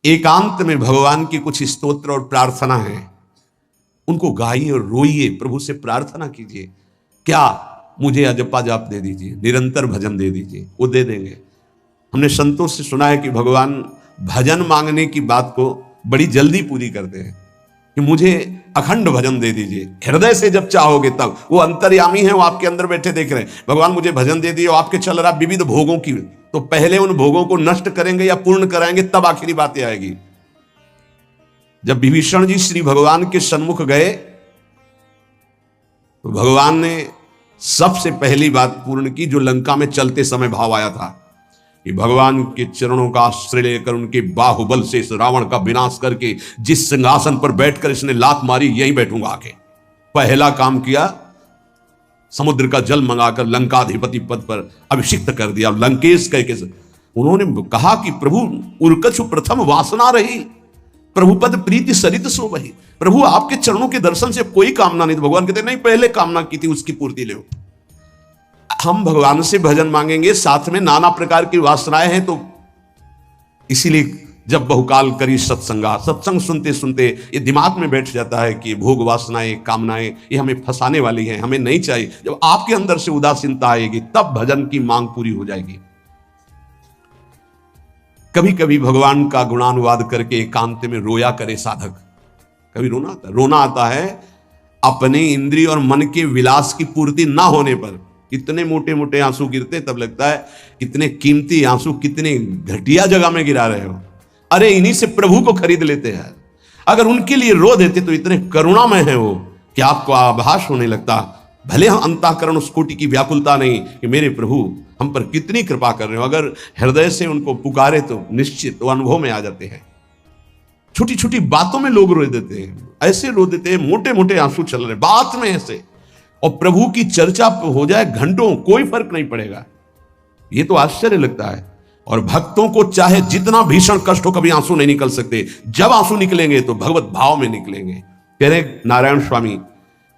एकांत में भगवान की कुछ स्तोत्र और प्रार्थना है, उनको गाइए और रोइए, प्रभु से प्रार्थना कीजिए। क्या मुझे अजपा जाप दे दीजिए, निरंतर भजन दे दीजिए, वो दे देंगे। हमने संतों से सुना है कि भगवान भजन मांगने की बात को बड़ी जल्दी पूरी करते हैं कि मुझे अखंड भजन दे दीजिए। हृदय से जब चाहोगे तब, वो अंतर्यामी है, वो आपके अंदर बैठे देख रहे हैं। भगवान मुझे भजन दे दिए, आपके चल रहा विविध भोगों की, तो पहले उन भोगों को नष्ट करेंगे या पूर्ण कराएंगे, तब आखिरी बातें आएगी। जब विभीषण जी श्री भगवान के सन्मुख गए तो भगवान ने सबसे पहली बात पूर्ण की, जो लंका में चलते समय भाव आया था कि भगवान के चरणों का आश्रय लेकर उनके बाहुबल से इस रावण का विनाश करके जिस सिंहासन पर बैठकर इसने लात मारी, यहीं बैठूंगा आके। पहला काम किया, समुद्र का जल मंगाकर लंकाधिपति पद पर अभिषिक्त कर दिया। लंकेश कह के उन्होंने कहा कि प्रभु उर्कछु प्रथम वासना रही, प्रभुपद प्रीति सरित सो वही। प्रभु आपके चरणों के दर्शन से कोई कामना नहीं। तो भगवान कहते नहीं, पहले कामना की थी उसकी पूर्ति ले। हम भगवान से भजन मांगेंगे, साथ में नाना प्रकार की वासनाएं हैं, तो इसीलिए जब बहुकाल करी सत्संगा, सत्संग सुनते सुनते ये दिमाग में बैठ जाता है कि भोग वासनाएं, कामनाएं ये हमें फंसाने वाली हैं, हमें नहीं चाहिए। जब आपके अंदर से उदासीनता आएगी तब भजन की मांग पूरी हो जाएगी। कभी कभी भगवान का गुणानुवाद करके एकांत में रोया करे साधक। कभी रोना आता है अपने इंद्रिय और मन के विलास की पूर्ति ना होने पर। कितने मोटे मोटे आंसू गिरते, तब लगता है कितने कीमती आंसू कितने घटिया जगह में गिरा रहे हो। अरे इन्हीं से प्रभु को खरीद लेते हैं। अगर उनके लिए रो देते तो इतने करुणामय है वो कि आपको आभास होने लगता, भले हम अंतःकरण उस कोटि की व्याकुलता नहीं कि मेरे प्रभु हम पर कितनी कृपा कर रहे हो। अगर हृदय से उनको पुकारे तो निश्चित वो अनुभव में आ जाते हैं। छोटी छोटी बातों में लोग रो देते हैं, ऐसे रो देते हैं, मोटे मोटे आंसू चल रहे बात में ऐसे, और प्रभु की चर्चा हो जाए घंटों, कोई फर्क नहीं पड़ेगा। ये तो आश्चर्य लगता है। और भक्तों को चाहे जितना भीषण कष्ट हो, कभी आंसू नहीं निकल सकते। जब आंसू निकलेंगे तो भगवत भाव में निकलेंगे। कह रहे नारायण स्वामी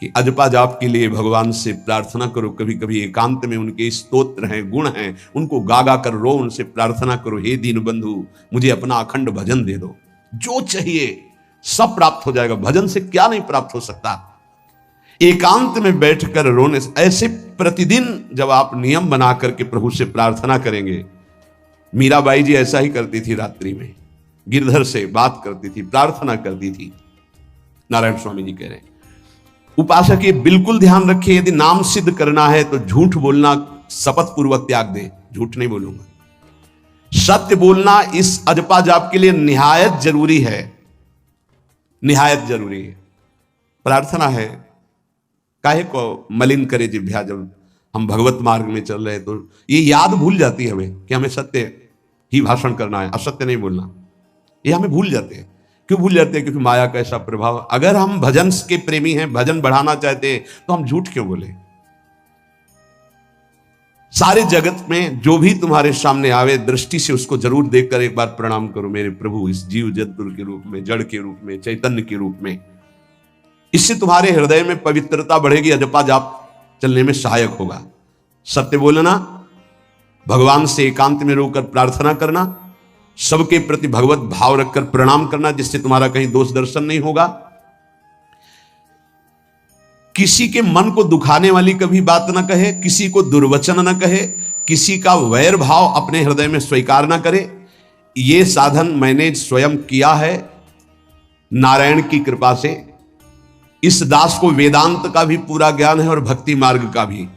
कि अजपा जाप के लिए भगवान से प्रार्थना करो। कभी कभी एकांत में उनके स्तोत्र हैं, गुण हैं, उनको गा गा कर रो, उनसे प्रार्थना करो, हे दीन बंधु मुझे अपना अखंड भजन दे दो। जो चाहिए सब प्राप्त हो जाएगा। भजन से क्या नहीं प्राप्त हो सकता। एकांत में बैठकर रोने से, ऐसे प्रतिदिन जब आप नियम बना करके प्रभु से प्रार्थना करेंगे। मीराबाई जी ऐसा ही करती थी, रात्रि में गिरधर से बात करती थी, प्रार्थना करती थी। नारायण स्वामी जी कह रहे हैं उपासक ये बिल्कुल ध्यान रखे, यदि नाम सिद्ध करना है तो झूठ बोलना शपथ पूर्वक त्याग दे। झूठ नहीं बोलूंगा, सत्य बोलना इस अजपा जाप के लिए निहायत जरूरी है, निहायत जरूरी है। प्रार्थना है, काहे को मलिन करे जिह्वा। जब हम भगवत मार्ग में चल रहे तो ये याद भूल जाती है हमें कि हमें सत्य ही भाषण करना है, असत्य नहीं बोलना। ये हमें भूल जाते हैं। क्यों भूल जाते हैं? क्योंकि माया का ऐसा प्रभाव। अगर हम भजन के प्रेमी हैं, भजन बढ़ाना चाहते हैं, तो हम झूठ क्यों बोले? सारे जगत में जो भी तुम्हारे सामने आवे, दृष्टि से उसको जरूर देखकर एक बार प्रणाम करो, मेरे प्रभु इस जीव जंतु के रूप में, जड़ के रूप में, चैतन्य के रूप में। इससे तुम्हारे हृदय में पवित्रता बढ़ेगी, अजपा जाप चलने में सहायक होगा। सत्य बोलना, भगवान से एकांत में रोकर प्रार्थना करना, सबके प्रति भगवत भाव रखकर प्रणाम करना, जिससे तुम्हारा कहीं दोष दर्शन नहीं होगा। किसी के मन को दुखाने वाली कभी बात न कहे, किसी को दुर्वचन न कहे, किसी का वैर भाव अपने हृदय में स्वीकार न करे। ये साधन मैंने स्वयं किया है नारायण की कृपा से। इस दास को वेदांत का भी पूरा ज्ञान है और भक्ति मार्ग का भी।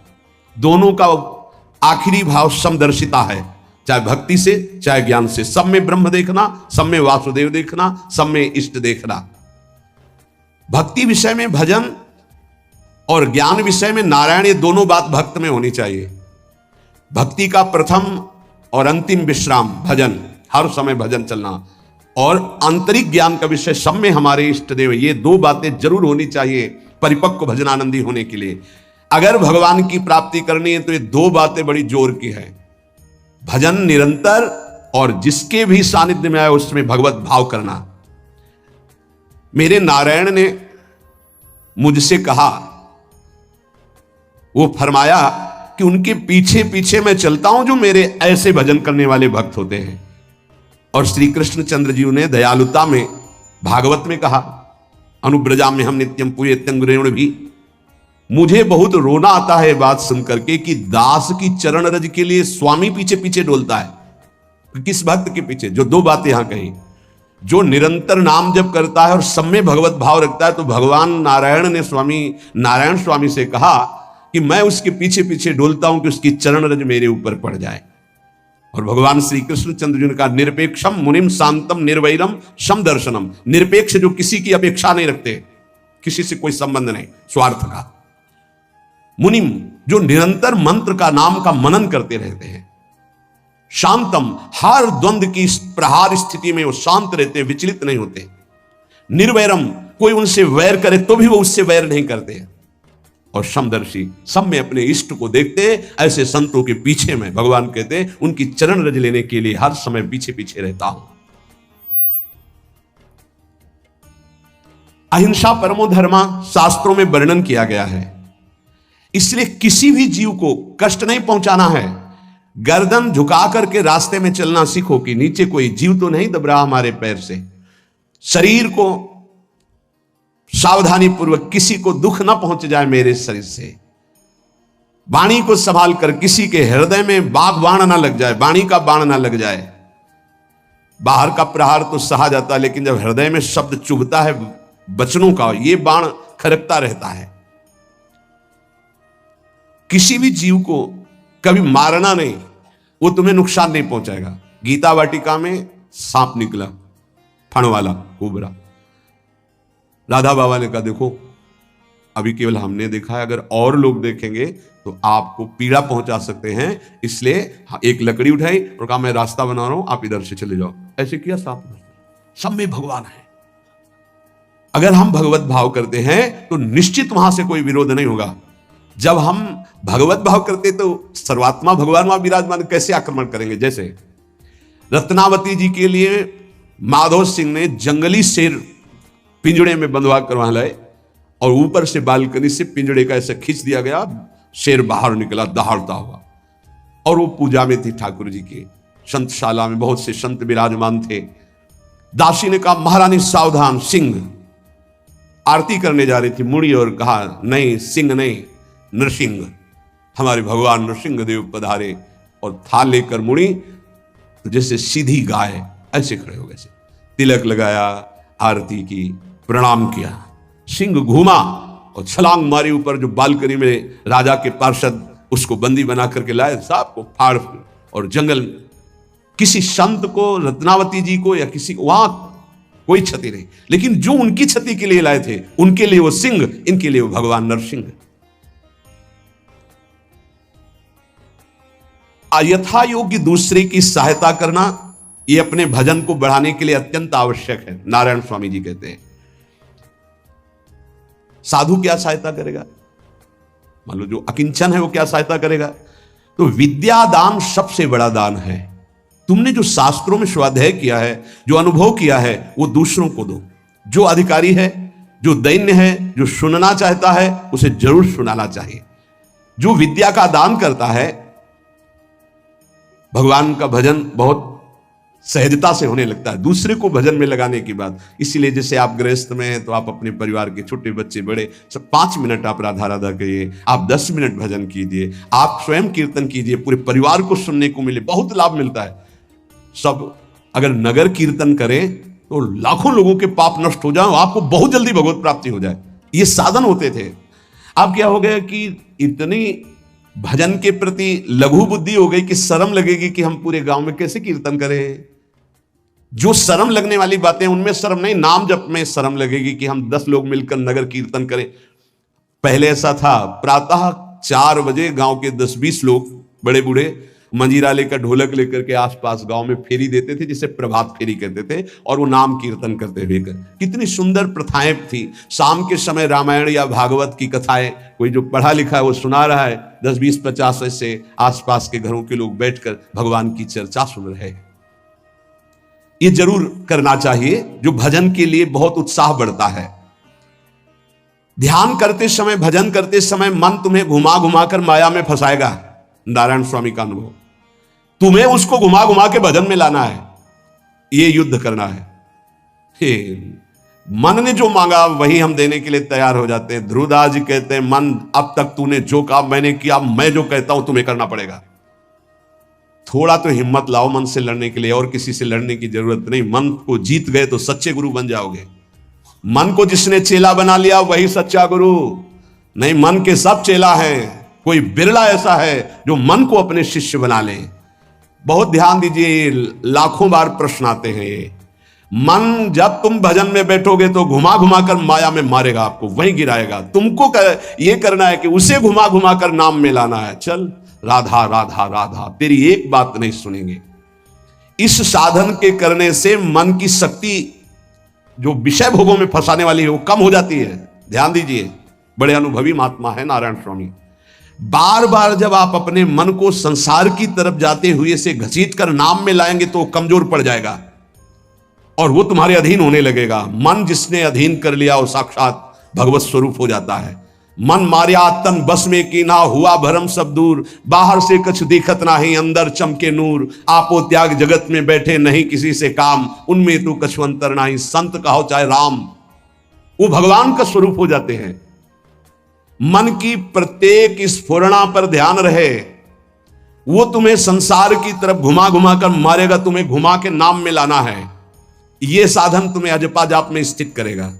दोनों का आखिरी भाव समदर्शिता है, चाहे भक्ति से चाहे ज्ञान से। सब में ब्रह्म देखना, सब में वासुदेव देखना, सब में इष्ट देखना। भक्ति विषय में भजन और ज्ञान विषय में नारायण, ये दोनों बात भक्त में होनी चाहिए। भक्ति का प्रथम और अंतिम विश्राम भजन, हर समय भजन चलना, और आंतरिक ज्ञान का विषय सब में हमारे इष्ट देव। ये दो बातें जरूर होनी चाहिए परिपक्व भजनानंदी होने के लिए। अगर भगवान की प्राप्ति करनी है तो ये दो बातें बड़ी जोर की है, भजन निरंतर और जिसके भी सानिध्य में आए उसमें भगवत भाव करना। मेरे नारायण ने मुझसे कहा, वो फरमाया कि उनके पीछे पीछे मैं चलता हूं जो मेरे ऐसे भजन करने वाले भक्त होते हैं। और श्री कृष्णचंद्र जी ने दयालुता में भागवत में कहा, अनुब्रजा में हम नित्यम पूयत्यं गुरेण भी। मुझे बहुत रोना आता है बात सुनकर के कि दास की चरण रज के लिए स्वामी पीछे पीछे डोलता है। किस भक्त के पीछे? जो दो बातें यहां कही, जो निरंतर नाम जप करता है और सब में भगवत भाव रखता है, तो भगवान नारायण ने नारायण स्वामी से कहा कि मैं उसके पीछे पीछे डोलता हूं कि उसकी चरण रज मेरे ऊपर पड़ जाए। और भगवान श्री कृष्णचंद्र जी ने कहा, निरपेक्षम मुनिम शांतम निर्वैरम सम दर्शनम। निरपेक्ष जो किसी की अपेक्षा नहीं रखते, किसी से कोई संबंध नहीं स्वार्थ का। मुनिम जो निरंतर मंत्र का नाम का मनन करते रहते हैं। शांतम हर द्वंद्व की प्रहार स्थिति में वो शांत रहते हैं, विचलित नहीं होते। निर्वैरम कोई उनसे वैर करे तो भी वो उससे वैर नहीं करते। और समदर्शी सब में अपने इष्ट को देखते। ऐसे संतों के पीछे में भगवान कहते हैं उनकी चरण रज लेने के लिए हर समय पीछे पीछे रहता हूं। अहिंसा परमो धर्मा शास्त्रों में वर्णन किया गया है, इसलिए किसी भी जीव को कष्ट नहीं पहुंचाना है। गर्दन झुका करके रास्ते में चलना सीखो कि नीचे कोई जीव तो नहीं दब रहा हमारे पैर से। शरीर को सावधानी पूर्वक, किसी को दुख ना पहुंच जाए मेरे शरीर से। वाणी को संभाल कर, किसी के हृदय में बाग बाण ना लग जाए, वाणी का बाण ना लग जाए। बाहर का प्रहार तो सहा जाता है, लेकिन जब हृदय में शब्द चुभता है वचनों का, ये बाण खड़कता रहता है। किसी भी जीव को कभी मारना नहीं, वो तुम्हें नुकसान नहीं पहुंचाएगा। गीता वाटिका में सांप निकला, फण वाला कोबरा। राधा बाबा ने कहा, देखो अभी केवल हमने देखा है, अगर और लोग देखेंगे तो आपको पीड़ा पहुंचा सकते हैं, इसलिए एक लकड़ी उठाई और कहा मैं रास्ता बना रहा हूं, आप इधर से चले जाओ। ऐसे किया सांप ने। सब में भगवान है। अगर हम भगवत भाव करते हैं तो निश्चित वहां से कोई विरोध नहीं होगा। जब हम भगवत भाव करते तो सर्वात्मा भगवान वहां विराजमान, कैसे आक्रमण करेंगे? जैसे रत्नावती जी के लिए माधव सिंह ने जंगली शेर पिंजड़े में बंधवा कर वहां लाए और ऊपर से बालकनी से पिंजड़े का ऐसे खींच दिया गया, शेर बाहर निकला दहाड़ता हुआ। और वो पूजा में थी ठाकुर जी के संतशाला में, बहुत से संत विराजमान थे। दासी ने कहा, महारानी सावधान, सिंह। आरती करने जा रही थी, मुड़ी और कहा, नहीं सिंह नहीं, नरसिंह, हमारे भगवान नरसिंह देव पधारे। और थाल लेकर मुड़ी तो जैसे सीधी गाय ऐसे खड़े हो गए। तिलक लगाया, आरती की, प्रणाम किया। सिंह घूमा और छलांग मारी ऊपर, जो बालकनी में राजा के पार्षद उसको बंदी बना करके लाए, सांप को फाड़ और जंगल में। किसी संत को, रत्नावती जी को या किसी को वहां कोई क्षति नहीं, लेकिन जो उनकी क्षति के लिए लाए थे उनके लिए वो सिंह, इनके लिए वो भगवान नरसिंह। यथा योग्य दूसरे की सहायता करना, यह अपने भजन को बढ़ाने के लिए अत्यंत आवश्यक है। नारायण स्वामी जी कहते हैं, साधु क्या सहायता करेगा? मान लो जो अकिंचन है वो क्या सहायता करेगा? तो विद्या दान सबसे बड़ा दान है। तुमने जो शास्त्रों में स्वाध्याय किया है, जो अनुभव किया है, वो दूसरों को दो। जो अधिकारी है, जो दैन्य है, जो सुनना चाहता है, उसे जरूर सुनाना चाहिए। जो विद्या का दान करता है, भगवान का भजन बहुत सहजता से होने लगता है। दूसरे को भजन में लगाने की बात, इसीलिए जैसे आप गृहस्थ में हैं तो आप अपने परिवार के छोटे बच्चे बड़े सब 5 मिनट आप राधा राधा कहिए, आप 10 मिनट भजन कीजिए, आप स्वयं कीर्तन कीजिए, पूरे परिवार को सुनने को मिले, बहुत लाभ मिलता है। सब अगर नगर कीर्तन करें तो लाखों लोगों के पाप नष्ट हो जाए, आपको बहुत जल्दी भगवत प्राप्ति हो जाए। ये साधन होते थे। अब क्या हो गया कि इतनी भजन के प्रति लघु बुद्धि हो गई कि शर्म लगेगी कि हम पूरे गांव में कैसे कीर्तन करें। जो शर्म लगने वाली बातें उनमें शर्म नहीं, नाम जप में शर्म लगेगी कि हम 10 लोग मिलकर नगर कीर्तन करें। पहले ऐसा था, प्रातः 4 बजे गांव के 10-20 लोग बड़े बूढ़े मंजीरा लेकर, ढोलक लेकर के आसपास गांव में फेरी देते थे, जिसे प्रभात फेरी कहते थे, और वो नाम कीर्तन करते हुए कितनी सुंदर प्रथाएं थी। शाम के समय रामायण या भागवत की कथाएं, कोई जो पढ़ा लिखा है वो सुना रहा है, 10-20-50 ऐसे आसपास के घरों के लोग बैठकर भगवान की चर्चा सुन रहे हैं। ये जरूर करना चाहिए, जो भजन के लिए बहुत उत्साह बढ़ता है। ध्यान करते समय, भजन करते समय मन तुम्हें घुमा घुमा कर माया में फंसाएगा। नारायण स्वामी का अनुभव, तुम्हें उसको घुमा घुमा के भजन में लाना है। ये युद्ध करना है। मन ने जो मांगा वही हम देने के लिए तैयार हो जाते हैं। ध्रुवदास जी कहते हैं, मन अब तक तूने जो कहा मैंने किया, मैं जो कहता हूं तुम्हें करना पड़ेगा। थोड़ा तो हिम्मत लाओ मन से लड़ने के लिए, और किसी से लड़ने की जरूरत नहीं। मन को जीत गए तो सच्चे गुरु बन जाओगे। मन को जिसने चेला बना लिया वही सच्चा गुरु नहीं। मन के सब चेला हैं, कोई बिरला ऐसा है जो मन को अपने शिष्य बना ले। बहुत ध्यान दीजिए, लाखों बार प्रश्न आते हैं ये। मन जब तुम भजन में बैठोगे तो घुमा घुमा कर माया में मारेगा, आपको वहीं गिराएगा। तुमको ये करना है कि उसे घुमा घुमा कर नाम में लाना है। चल राधा राधा राधा, तेरी एक बात नहीं सुनेंगे। इस साधन के करने से मन की शक्ति जो विषय भोगों में फंसाने वाली है वो कम हो जाती है। ध्यान दीजिए, बड़े अनुभवी महात्मा है नारायण स्वामी। बार बार जब आप अपने मन को संसार की तरफ जाते हुए से घसीट कर नाम में लाएंगे तो कमजोर पड़ जाएगा और वो तुम्हारे अधीन होने लगेगा। मन जिसने अधीन कर लिया वो साक्षात भगवत स्वरूप हो जाता है। मन मार्या तन बस में की ना, हुआ भरम सब दूर। बाहर से कुछ दिखत नाही, अंदर चमके नूर। आपो त्याग जगत में बैठे नहीं किसी से काम, उनमें तो कछु अंतर नाही। संत कहो चाहे राम, वो भगवान का स्वरूप हो जाते हैं। मन की प्रत्येक स्फुरणा पर ध्यान रहे, वो तुम्हें संसार की तरफ घुमा घुमा कर मारेगा, तुम्हें घुमा के नाम में लाना है। ये साधन तुम्हें अजपा जाप में स्थित करेगा।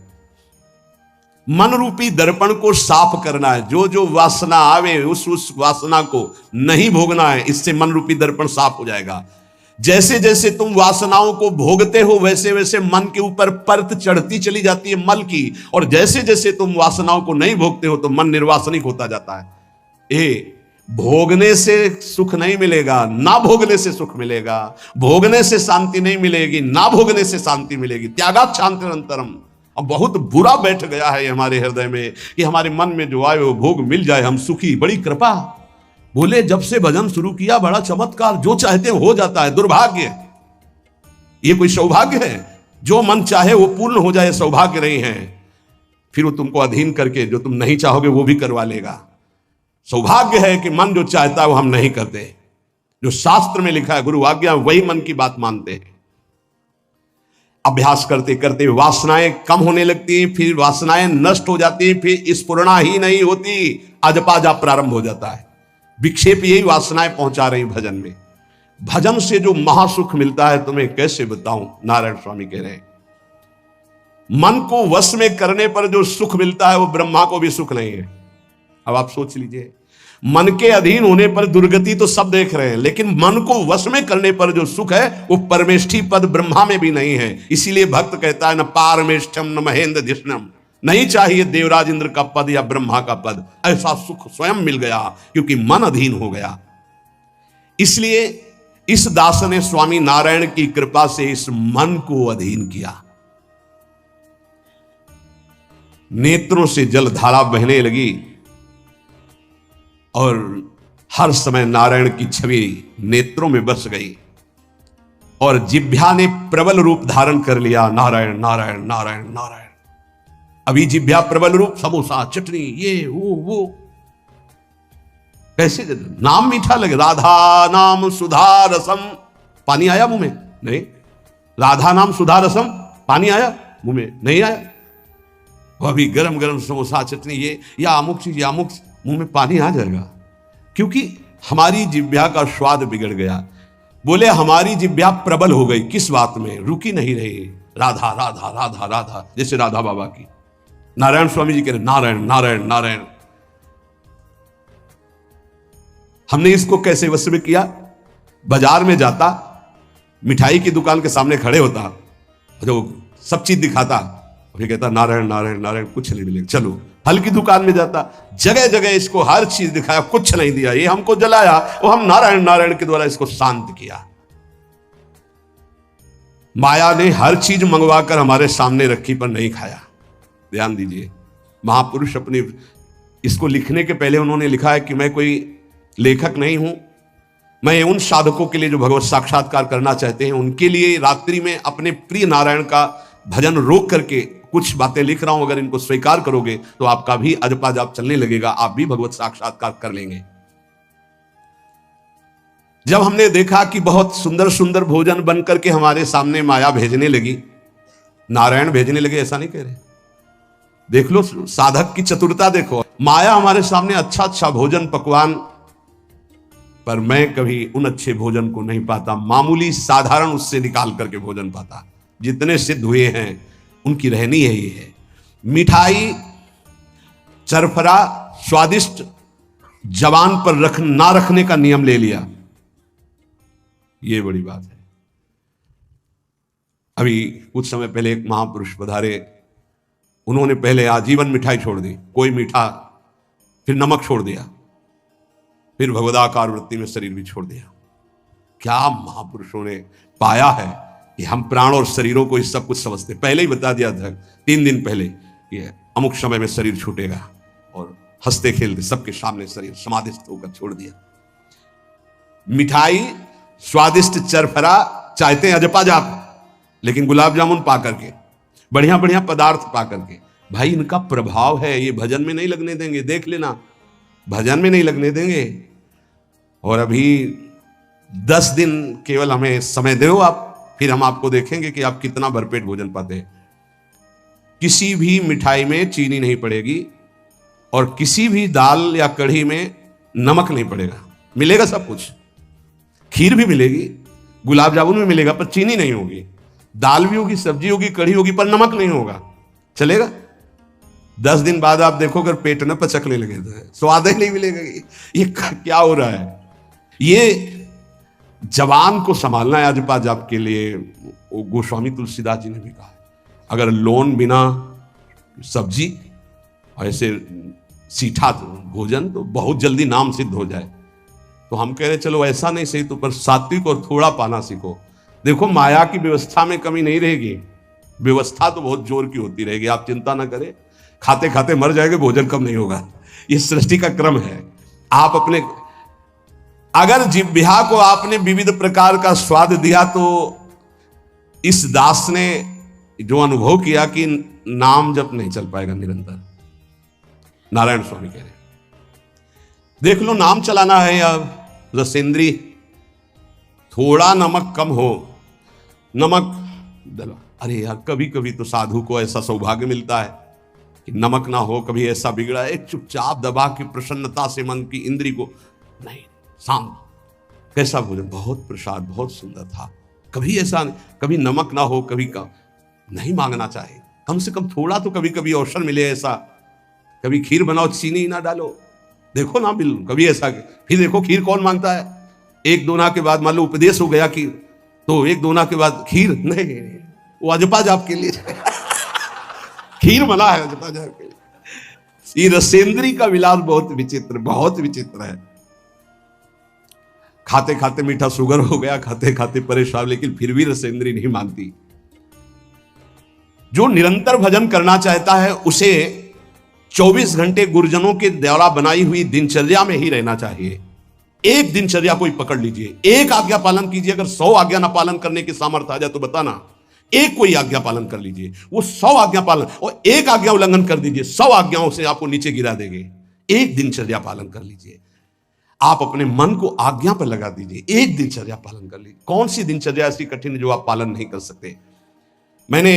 मन रूपी दर्पण को साफ करना है। जो जो वासना आवे उस वासना को नहीं भोगना है, इससे मन रूपी दर्पण साफ हो जाएगा। जैसे जैसे तुम वासनाओं को भोगते हो वैसे वैसे मन के ऊपर परत चढ़ती चली जाती है मल की, और जैसे जैसे तुम वासनाओं को नहीं भोगते हो तो मन निर्वासनिक होता जाता है। भोगने से सुख नहीं मिलेगा, ना भोगने से सुख मिलेगा। भोगने से शांति नहीं मिलेगी, ना भोगने से शांति मिलेगी। त्यागात शांति अंतरम। अब बहुत बुरा बैठ गया है हमारे हृदय में कि हमारे मन में जो आए वो भोग मिल जाए, हम सुखी। बड़ी कृपा, बोले जब से भजन शुरू किया बड़ा चमत्कार, जो चाहते हो जाता है। दुर्भाग्य, ये कोई सौभाग्य है? जो मन चाहे वो पूर्ण हो जाए, सौभाग्य नहीं है। फिर वो तुमको अधीन करके जो तुम नहीं चाहोगे वो भी करवा लेगा। सौभाग्य है कि मन जो चाहता है वो हम नहीं करते। जो शास्त्र में लिखा है गुरु आज्ञा, वही मन की बात मानते हैं। अभ्यास करते करते वासनाएं कम होने लगती हैं, फिर वासनाएं नष्ट हो जाती हैं, फिर स्फुरणा ही नहीं होती, अजपा जाप प्रारंभ हो जाता है। विक्षेप यही वासनाएं पहुंचा रही भजन में। भजन से जो महासुख मिलता है तुम्हें कैसे बताऊं, नारायण स्वामी कह रहे हैं। मन को वश में करने पर जो सुख मिलता है वो ब्रह्मा को भी सुख नहीं है। अब आप सोच लीजिए, मन के अधीन होने पर दुर्गति तो सब देख रहे हैं, लेकिन मन को वश में करने पर जो सुख है वो परमेष्ठी पद ब्रह्मा में भी नहीं है। इसीलिए भक्त कहता है न पारमेष्ठम न महेंद्र धिष्णम, नहीं चाहिए देवराज इंद्र का पद या ब्रह्मा का पद। ऐसा सुख स्वयं मिल गया क्योंकि मन अधीन हो गया। इसलिए इस दास ने स्वामी नारायण की कृपा से इस मन को अधीन किया। नेत्रों से जलधारा बहने लगी और हर समय नारायण की छवि नेत्रों में बस गई और जिह्वा ने प्रबल रूप धारण कर लिया। नारायण नारायण नारायण नारायण। अभी जिह्वा प्रबल रूप, समोसा चटनी ये वो कैसे नाम मीठा लगे। राधा नाम सुधा रसम, पानी आया मुंह में? नहीं। राधा नाम सुधा रसम, पानी आया मुंह में? नहीं आया। वो अभी गरम गरम समोसा चटनी ये या अमुक चीज या अमुक, मुंह में पानी आ जाएगा, क्योंकि हमारी जिह्वा का स्वाद बिगड़ गया। बोले हमारी जिह्वा प्रबल हो गई, किस बात में? रुकी नहीं रही। राधा राधा राधा राधा, जैसे राधा बाबा की। नारायण स्वामी जी कह रहे नारायण नारायण नारायण। हमने इसको कैसे वश में किया? बाजार में जाता, मिठाई की दुकान के सामने खड़े होता, जो सब चीज दिखाता, फिर कहता नारायण नारायण नारायण, कुछ नहीं मिलेगा। चलो फल की दुकान में जाता, जगह जगह इसको हर चीज दिखाया, कुछ नहीं दिया। ये हमको जलाया, वो हम नारायण नारायण के द्वारा इसको शांत किया। माया ने हर चीज मंगवाकर हमारे सामने रखी पर नहीं खाया। ध्यान दीजिए, महापुरुष अपने इसको लिखने के पहले उन्होंने लिखा है कि मैं कोई लेखक नहीं हूं, मैं उन साधकों के लिए जो भगवत साक्षात्कार करना चाहते हैं उनके लिए रात्रि में अपने प्रिय नारायण का भजन रोक करके कुछ बातें लिख रहा हूं। अगर इनको स्वीकार करोगे तो आपका भी अजपा जाप चलने लगेगा, आप भी भगवत साक्षात्कार कर लेंगे। जब हमने देखा कि बहुत सुंदर सुंदर भोजन बन करके हमारे सामने माया भेजने लगी, नारायण भेजने लगे, ऐसा नहीं कह रहे, देख लो साधक की चतुरता देखो। माया हमारे सामने अच्छा अच्छा भोजन पकवान, पर मैं कभी उन अच्छे भोजन को नहीं पाता, मामूली साधारण उससे निकाल करके भोजन पाता। जितने सिद्ध हुए हैं उनकी रहनी यही है। मिठाई चरफरा स्वादिष्ट जबान पर ना रखने का नियम ले लिया, ये बड़ी बात है। अभी कुछ समय पहले एक महापुरुष पधारे, उन्होंने पहले आजीवन मिठाई छोड़ दी, कोई मीठा, फिर नमक छोड़ दिया, फिर भगवदाकार वृत्ति में शरीर भी छोड़ दिया। क्या महापुरुषों ने पाया है कि हम प्राण और शरीरों को इस सब कुछ समझते। पहले ही बता दिया था 3 दिन पहले कि अमुक समय में शरीर छूटेगा, और हंसते खेलते सबके सामने शरीर समाधिस्थ होकर छोड़ दिया। मिठाई स्वादिष्ट चरफरा चाहते हैं अजपा जाप, लेकिन गुलाब जामुन पा करके, बढ़िया बढ़िया पदार्थ पा करके, भाई इनका प्रभाव है, ये भजन में नहीं लगने देंगे, देख लेना, भजन में नहीं लगने देंगे। और अभी 10 दिन केवल हमें समय दो आप, फिर हम आपको देखेंगे कि आप कितना भरपेट भोजन पाते हैं। किसी भी मिठाई में चीनी नहीं पड़ेगी, और किसी भी दाल या कढ़ी में नमक नहीं पड़ेगा। मिलेगा सब कुछ, खीर भी मिलेगी, गुलाब जामुन भी मिलेगा, पर चीनी नहीं होगी। दाल भी होगी, सब्जी होगी, कढ़ी होगी, पर नमक नहीं होगा। चलेगा? 10 दिन बाद आप देखो अगर पेट न पचकने लगे तो स्वाद ही नहीं मिलेगा। ये क्या हो रहा है? ये जवान को संभालना है अजपा जाप के लिए। गोस्वामी तुलसीदास जी ने भी कहा, अगर लोन बिना सब्जी ऐसे सीठा भोजन तो बहुत जल्दी नाम सिद्ध हो जाए। तो हम कह रहे चलो ऐसा नहीं सही, तो पर सात्विक और थोड़ा पाना सीखो। देखो माया की व्यवस्था में कमी नहीं रहेगी, व्यवस्था तो बहुत जोर की होती रहेगी, आप चिंता ना करें। खाते खाते मर जाएंगे, भोजन कम नहीं होगा, ये सृष्टि का क्रम है। आप अपने अगर जिह्वा को आपने विविध प्रकार का स्वाद दिया, तो इस दास ने जो अनुभव किया कि नाम जप नहीं चल पाएगा निरंतर। नारायण स्वामी कह रहे देख लो, नाम चलाना है या रसेंद्री, थोड़ा नमक कम हो, नमक डलो। अरे यार, कभी कभी तो साधु को ऐसा सौभाग्य मिलता है कि नमक ना हो, कभी ऐसा बिगड़ा है, चुपचाप दबा के प्रसन्नता से मन की इंद्री को, नहीं शांत, कैसा भोजन, बहुत प्रसाद, बहुत सुंदर था। कभी ऐसा, कभी नमक ना हो, कभी का नहीं मांगना चाहिए, कम से कम थोड़ा तो कभी कभी अवसर मिले ऐसा। कभी खीर बनाओ, चीनी ना डालो, देखो ना बिल, कभी ऐसा। फिर देखो खीर कौन मांगता है? 1-2 के बाद मान लो उपदेश हो गया कि, तो 1-2 के बाद खीर नहीं, वो अजपा जाप के लिए खीर बना है अजपा जाप के लिए। ये रसेंद्री का विलास बहुत विचित्र है। खाते खाते मीठा शुगर हो गया, खाते खाते परेशान, लेकिन फिर भी रसेंद्री नहीं मानती। जो निरंतर भजन करना चाहता है उसे 24 घंटे गुरुजनों के द्वारा बनाई हुई दिनचर्या में ही रहना चाहिए। एक दिनचर्या कोई पकड़ लीजिए, एक आज्ञा पालन कीजिए। अगर 100 आज्ञा ना पालन करने की सामर्थ्य आ जाए तो बताना, एक कोई आज्ञा पालन कर लीजिए। वो 100 आज्ञा पालन, और एक आज्ञा उल्लंघन कर दीजिए, 100 आज्ञाओं से आपको नीचे गिरा देंगे। एक दिनचर्या पालन कर लीजिए, आप अपने मन को आज्ञा पर लगा दीजिए, एक दिनचर्या पालन कर लीजिए। कौन सी दिनचर्या ऐसी कठिन है जो आप पालन नहीं कर सकते? मैंने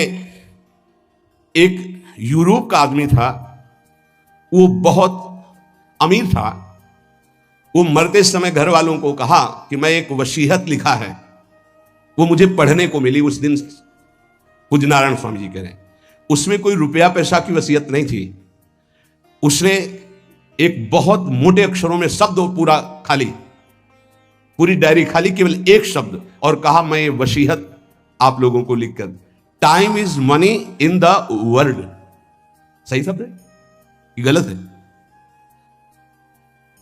एक यूरोप का आदमी था, वो बहुत अमीर था। वो मरते समय घर वालों को कहा कि मैं एक वसीयत लिखा है, वो मुझे पढ़ने को मिली उस दिन। पूज्य नारायण स्वामी जी कह रहे हैं, उसमें कोई रुपया पैसा की वसीयत नहीं थी। उसने एक बहुत मोटे अक्षरों में शब्द पूरा खाली, पूरी डायरी खाली, केवल एक शब्द, और कहा मैं ये वसीयत आप लोगों को लिखकर, time is money in the world. सही शब्द है कि गलत है?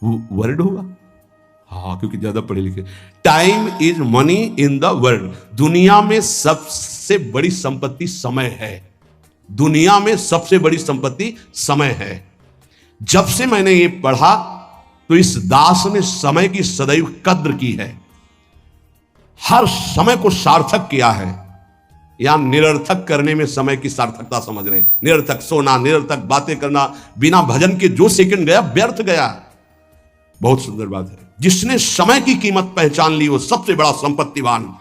वर्ड होगा, हाँ, क्योंकि ज्यादा पढ़े लिखे। Time is money in the world. दुनिया में सबसे बड़ी संपत्ति समय है। दुनिया में सबसे बड़ी संपत्ति समय है। जब से मैंने ये पढ़ा तो इस दास ने समय की सदैव कद्र की है, हर समय को सार्थक किया है। या निरर्थक करने में समय की सार्थकता समझ रहे हैं। निरर्थक सोना, निरर्थक बातें करना, बिना भजन के जो सेकंड गया व्यर्थ गया। बहुत सुंदर बात है। जिसने समय की कीमत पहचान ली वो सबसे बड़ा संपत्तिवान।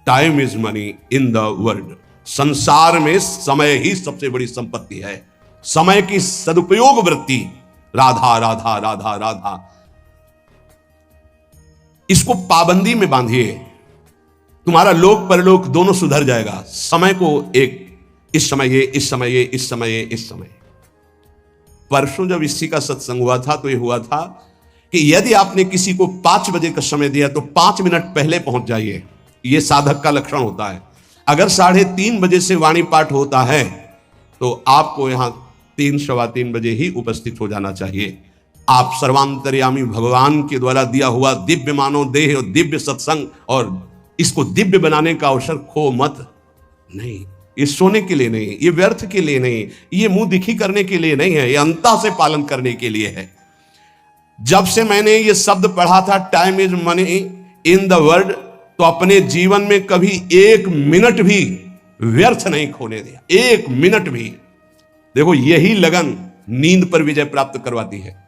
Time is money in the world. संसार में समय ही सबसे बड़ी संपत्ति है। समय की सदुपयोग वृत्ति, राधा राधा राधा राधा, इसको पाबंदी में बांधिए, तुम्हारा लोक परलोक दोनों सुधर जाएगा। समय को एक, इस समय ये, इस समय ये, इस समय ये, इस समय। परसों जब इसी का सत्संग हुआ था तो ये हुआ था कि यदि आपने किसी को 5 बजे का समय दिया तो 5 मिनट पहले पहुंच जाइए। यह साधक का लक्षण होता है। अगर 3:30 बजे से वाणी पाठ होता है तो आपको यहां 3 सवा 3 बजे ही उपस्थित हो जाना चाहिए। आप सर्वांतर्यामी भगवान के द्वारा दिया हुआ दिव्य मानव देह और दिव्य सत्संग और इसको दिव्य बनाने का अवसर खो मत। नहीं, ये सोने के लिए नहीं, ये व्यर्थ के लिए नहीं, ये मुंह दिखी करने के लिए नहीं है, ये अंतः से पालन करने के लिए है। जब से मैंने ये शब्द पढ़ा था time is money in the world, तो अपने जीवन में कभी 1 मिनट भी व्यर्थ नहीं खोने दिया, 1 मिनट भी। देखो, यही लगन नींद पर विजय प्राप्त करवाती है।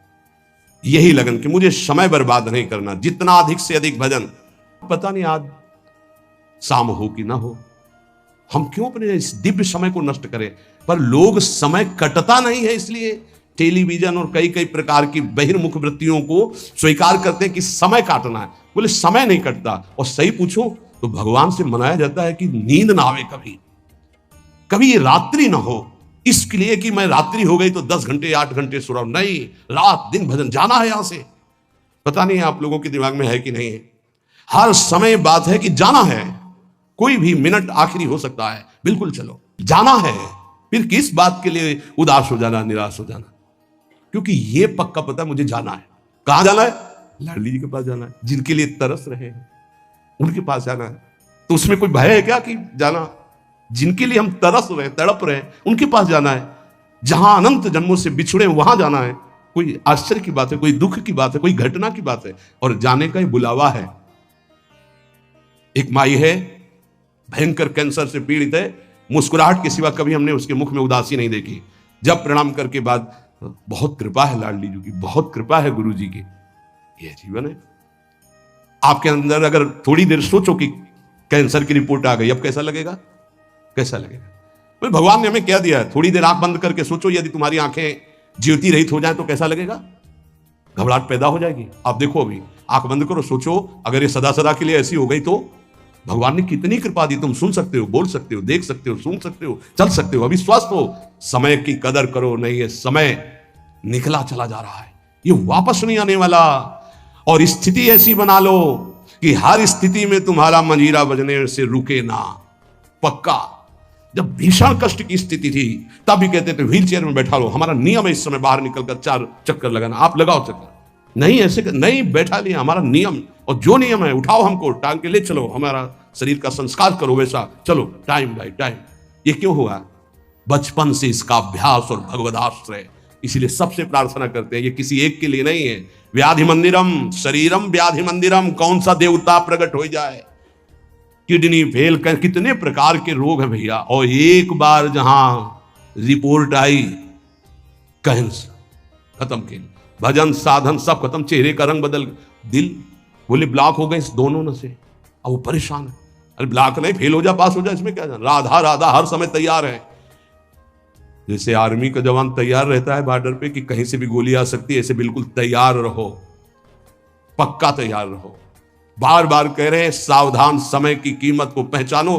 यही लगन कि मुझे समय बर्बाद नहीं करना, जितना अधिक से अधिक भजन। पता नहीं आज शाम हो कि ना हो, हम क्यों अपने इस दिव्य समय को नष्ट करें। पर लोग समय कटता नहीं है इसलिए टेलीविजन और कई कई प्रकार की बहिर्मुख वृत्तियों को स्वीकार करते हैं कि समय काटना है। बोले समय नहीं कटता। और सही पूछो तो भगवान से मनाया जाता है कि नींद ना आवे, कभी ये रात्रि ना हो, इसके लिए कि मैं रात्रि हो गई तो 10 घंटे 8 घंटे सो रहा हूं। नहीं, रात दिन भजन जाना है यहां से। पता नहीं आप लोगों के दिमाग में है कि नहीं है। हर समय बात है कि जाना है, कोई भी मिनट आखिरी हो सकता है, बिल्कुल चलो जाना है। फिर किस बात के लिए उदास हो जाना, निराश हो जाना, क्योंकि ये पक्का पता है मुझे जाना है। कहां जाना है? लाडली जी के पास जाना है, जिनके लिए तरस रहे हैं उनके पास जाना है। तो उसमें कोई भय है क्या कि जाना? जिनके लिए हम तरस रहे हैं, तड़प रहे हैं, उनके पास जाना है। जहां अनंत जन्मों से बिछुड़े वहां जाना है। कोई आश्चर्य की बात है, कोई दुख की बात है, कोई घटना की बात है, और जाने का ही बुलावा है। एक माई है, भयंकर कैंसर से पीड़ित है, मुस्कुराहट के सिवा कभी हमने उसके मुख में उदासी नहीं देखी। जब प्रणाम करके बाद, बहुत कृपा है लाडली जी की, बहुत कृपा है गुरु जी की, यह जीवन है। आपके अंदर अगर थोड़ी देर सोचो कि कैंसर की रिपोर्ट आ गई, अब कैसा लगेगा? कैसा लगेगा? तो भगवान ने हमें क्या दिया है? थोड़ी देर आंख बंद करके सोचो, यदि तुम्हारी आंखें ज्योति रहित हो जाए तो कैसा लगेगा? घबराहट पैदा हो जाएगी। आप देखो, अभी आंख बंद करो, सोचो अगर ये सदा सदा के लिए ऐसी हो गई तो भगवान ने कितनी कृपा दी। तुम सुन सकते हो, बोल सकते हो, देख सकते हो, सुन सकते हो, चल सकते हो, अभी स्वस्थ हो। समय की कदर करो। नहीं, ये समय निकला चला जा रहा है, ये वापस नहीं आने वाला। और स्थिति ऐसी बना लो कि हर स्थिति में तुम्हारा मंजीरा बजने से रुके ना। पक्का जब भीषण कष्ट की स्थिति थी तब भी कहते थे व्हील चेयर में बैठा लो, हमारा नियम है इस समय बाहर निकलकर 4 चक्कर लगाना, आप लगाओ चक्कर। नहीं, ऐसे नहीं बैठा लिया, हमारा नियम, और जो नियम है उठाओ, हमको टांग के ले चलो, हमारा शरीर का संस्कार करो वैसा, चलो टाइम बाय टाइम। ये क्यों हुआ? बचपन से इसका अभ्यास और भगवदाश्रय। इसीलिए सबसे प्रार्थना करते हैं, ये किसी एक के लिए नहीं है। व्याधि मंदिरम शरीरम व्याधि मंदिरम, कौन सा देवता प्रकट हो जाए? किडनी फेल कर, कितने प्रकार के रोग हैं भैया। और एक बार जहां रिपोर्ट आई कैंसर, खत्म खेल, भजन साधन सब खत्म, चेहरे का रंग बदल, दिल बोले ब्लॉक हो गए इस दोनों न से। अब वो परेशान है, अरे ब्लॉक नहीं, फेल हो जा, पास हो जा, इसमें क्या जाना। राधा राधा हर समय तैयार है। जैसे आर्मी का जवान तैयार रहता है बॉर्डर पे कि कहीं से भी गोली आ सकती है, ऐसे बिल्कुल तैयार रहो, पक्का तैयार रहो। बार बार कह रहे हैं सावधान, समय की कीमत को पहचानो।